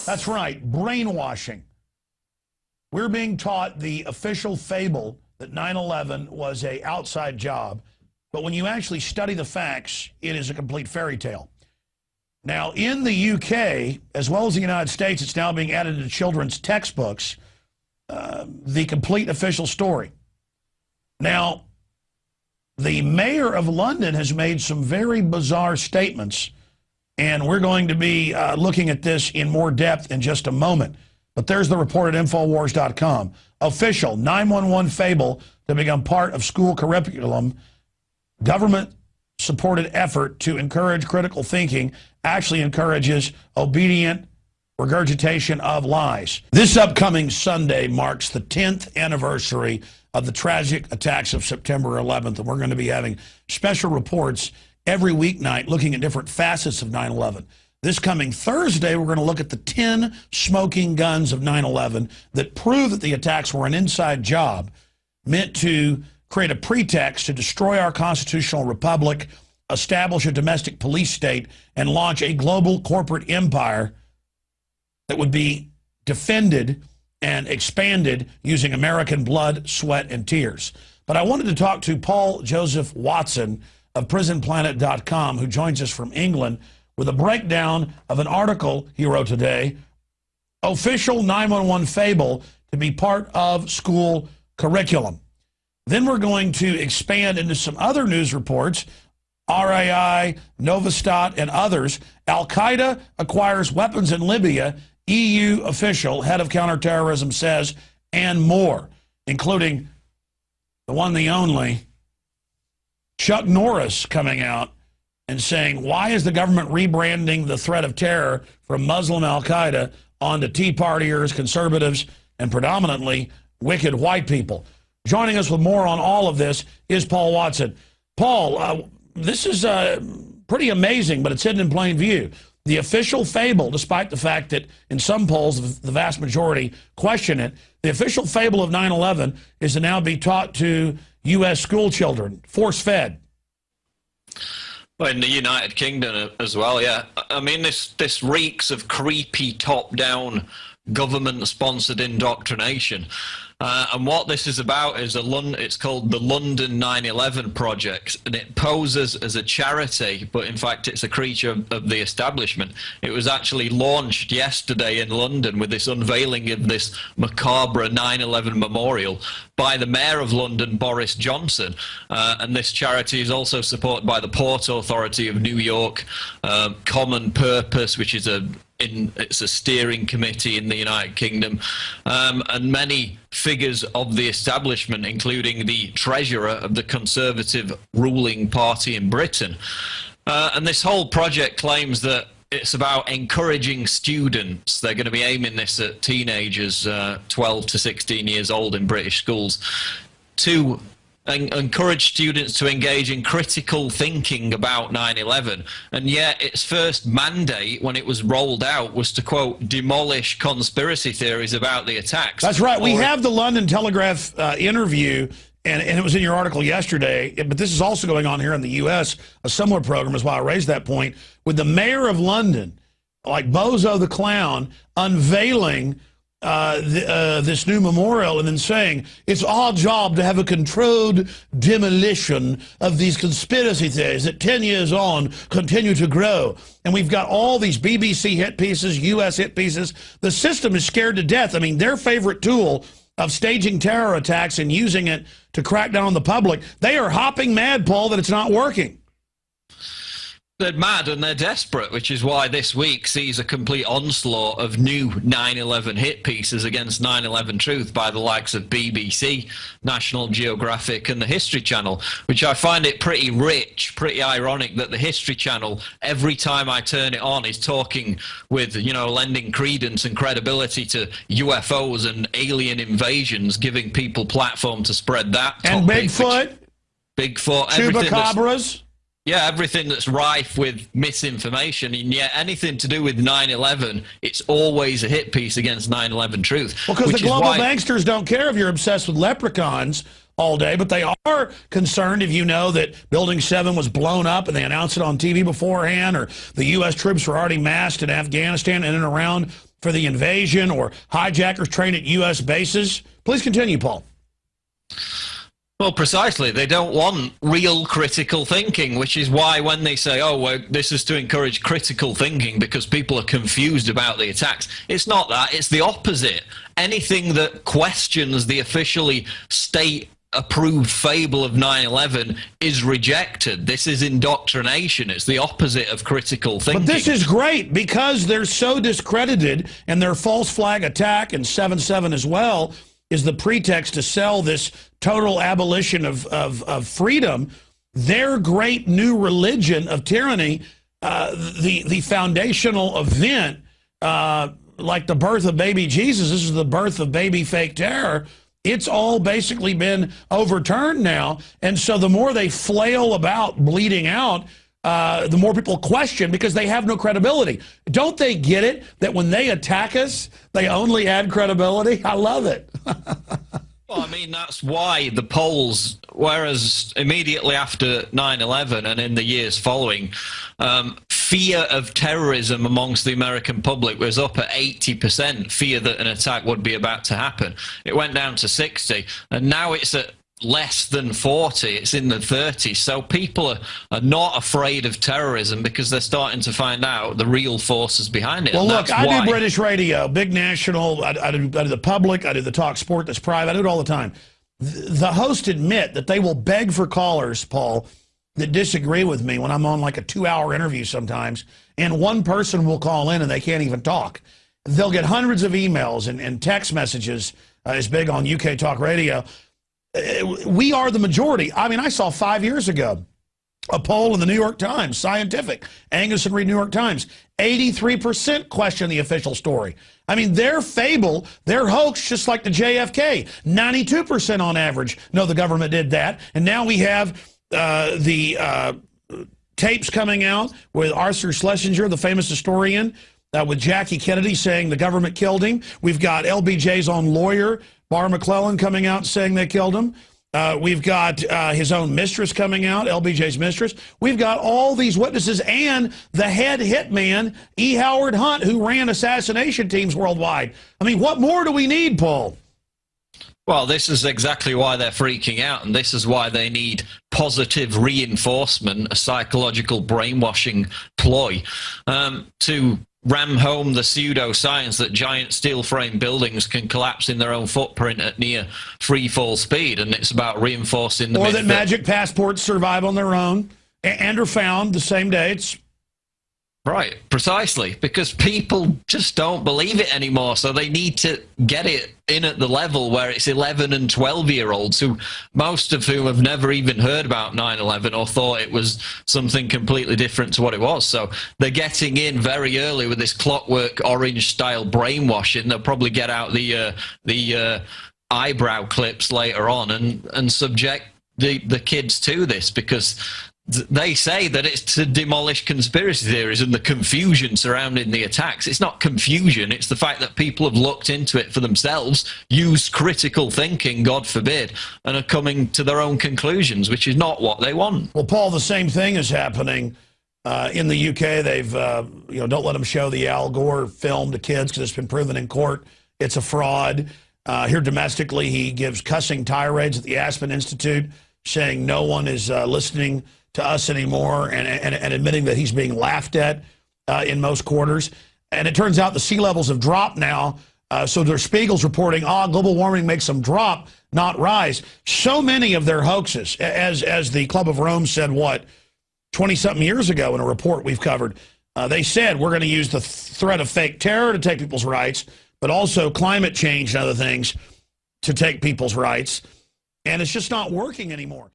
That's right, brainwashing. We're being taught the official fable that 9/11 was an outside job, but when you actually study the facts, it is a complete fairy tale. Now, in the UK, as well as the United States, it's now being added to children's textbooks, the complete official story. Now, the mayor of London has made some very bizarre statements, and we're going to be looking at this in more depth in just a moment. But there's the report at Infowars.com. Official 911 fable to become part of school curriculum. Government-supported effort to encourage critical thinking actually encourages obedient regurgitation of lies. This upcoming Sunday marks the 10th anniversary of the tragic attacks of September 11th, and we're going to be having special reports every weeknight looking at different facets of 9/11. This coming Thursday, we're going to look at the 10 smoking guns of 9/11 that prove that the attacks were an inside job meant to create a pretext to destroy our constitutional republic, establish a domestic police state, and launch a global corporate empire that would be defended and expanded using American blood, sweat, and tears. But I wanted to talk to Paul Joseph Watson of PrisonPlanet.com, who joins us from England, with a breakdown of an article he wrote today, Official 911 Fable to be part of school curriculum. Then we're going to expand into some other news reports, RAI, Novastat, and others. Al-Qaeda acquires weapons in Libya, EU official, head of counterterrorism says, and more, including the one, the only, Chuck Norris coming out and saying, why is the government rebranding the threat of terror from Muslim Al-Qaeda onto Tea Partiers, conservatives, and predominantly wicked white people? Joining us with more on all of this is Paul Watson. Paul, this is pretty amazing, but it's hidden in plain view. The official fable, despite the fact that in some polls the vast majority question it, the official fable of 9/11 is to now be taught to U.S. school children, force-fed. Well, in the United Kingdom as well, yeah. I mean, this reeks of creepy top-down government-sponsored indoctrination. And what this is about is it's called the London 9/11 Project, and it poses as a charity, but in fact it's a creature of the establishment. It was actually launched yesterday in London with this unveiling of this macabre 9/11 memorial by the Mayor of London, Boris Johnson. And this charity is also supported by the Port Authority of New York, Common Purpose, which is it's a steering committee in the United Kingdom, and many figures of the establishment, including the treasurer of the Conservative ruling party in Britain. And this whole project claims that it's about encouraging students. They're going to be aiming this at teenagers, 12 to 16 years old in British schools, to encourage students to engage in critical thinking about 9/11, and yet its first mandate when it was rolled out was to, quote, demolish conspiracy theories about the attacks. That's right. We have the London Telegraph interview, and it was in your article yesterday, but this is also going on here in the U.S., a similar program is why I raised that point, with the mayor of London, like Bozo the Clown, unveiling this new memorial and then saying it's our job to have a controlled demolition of these conspiracy theories that 10 years on continue to grow. And we've got all these BBC hit pieces, US hit pieces. The system is scared to death. I mean, their favorite tool of staging terror attacks and using it to crack down on the public, they are hopping mad, Paul, that it's not working. They're mad and they're desperate, which is why this week sees a complete onslaught of new 9/11 hit pieces against 9/11 truth by the likes of BBC, National Geographic, and the History Channel, which I find it pretty rich, pretty ironic that the History Channel, every time I turn it on, is talking with, you know, lending credence and credibility to UFOs and alien invasions, giving people platform to spread that topic. And Bigfoot, Chupacabras. Yeah, everything that's rife with misinformation, and yet anything to do with 9/11, it's always a hit piece against 9/11 truth. Well, because the global banksters don't care if you're obsessed with leprechauns all day, but they are concerned if you know that Building 7 was blown up and they announced it on TV beforehand, or the U.S. troops were already massed in Afghanistan in and around for the invasion or hijackers trained at U.S. bases? Please continue, Paul. Well, precisely. They don't want real critical thinking, which is why when they say, oh, well, this is to encourage critical thinking because people are confused about the attacks, it's not that. It's the opposite. Anything that questions the officially state-approved fable of 9/11 is rejected. This is indoctrination. It's the opposite of critical thinking. But this is great because they're so discredited, and their false flag attack and 7/7 as well is the pretext to sell this total abolition of freedom. Their great new religion of tyranny, the foundational event, like the birth of baby Jesus, this is the birth of baby fake terror. It's all basically been overturned now. And so the more they flail about bleeding out, the more people question because they have no credibility. Don't they get it that when they attack us, they only add credibility? I love it. Well, I mean, that's why the polls, whereas immediately after 9/11 and in the years following, fear of terrorism amongst the American public was up at 80%, fear that an attack would be about to happen. It went down to 60, and now it's at less than 40. It's in the 30s. So people are not afraid of terrorism because they're starting to find out the real forces behind it. Well, look, I do British radio, big national. I do the public. I do the talk sport that's private. I do it all the time. The hosts admit that they will beg for callers, Paul, that disagree with me when I'm on like a 2-hour interview sometimes, and one person will call in and they can't even talk. They'll get hundreds of emails and text messages, as big on UK talk radio. We are the majority. I mean, I saw 5 years ago a poll in the New York Times, scientific, Angus and Reed New York Times, 83% question the official story. I mean, their fable, their hoax, just like the JFK, 92% on average. No, the government did that. And now we have the tapes coming out with Arthur Schlesinger, the famous historian, with Jackie Kennedy saying the government killed him. We've got LBJ's own lawyer, Barr McClellan, coming out saying they killed him. We've got his own mistress coming out, LBJ's mistress. We've got all these witnesses and the head hitman, E. Howard Hunt, who ran assassination teams worldwide. I mean, what more do we need, Paul? Well, this is exactly why they're freaking out, and this is why they need positive reinforcement, a psychological brainwashing ploy, to ram home the pseudoscience that giant steel frame buildings can collapse in their own footprint at near free fall speed, and it's about reinforcing the or myth that magic passports survive on their own and are found the same day. It's right, precisely, because people just don't believe it anymore, so they need to get it in at the level where it's 11 and 12-year-olds, who most of whom have never even heard about 9/11 or thought it was something completely different to what it was. So they're getting in very early with this Clockwork Orange-style brainwashing. They'll probably get out the eyebrow clips later on and subject the kids to this, because they say that it's to demolish conspiracy theories and the confusion surrounding the attacks. It's not confusion. It's the fact that people have looked into it for themselves, used critical thinking, God forbid, and are coming to their own conclusions, which is not what they want. Well, Paul, the same thing is happening in the UK. They've, don't let them show the Al Gore film to kids because it's been proven in court it's a fraud. Here domestically, he gives cussing tirades at the Aspen Institute, saying no one is listening to us anymore, and admitting that he's being laughed at in most quarters. And it turns out the sea levels have dropped now. So Der Spiegel's reporting, global warming makes them drop, not rise. So many of their hoaxes, as the Club of Rome said, 20-something years ago in a report we've covered, they said we're going to use the threat of fake terror to take people's rights, but also climate change and other things to take people's rights. And it's just not working anymore.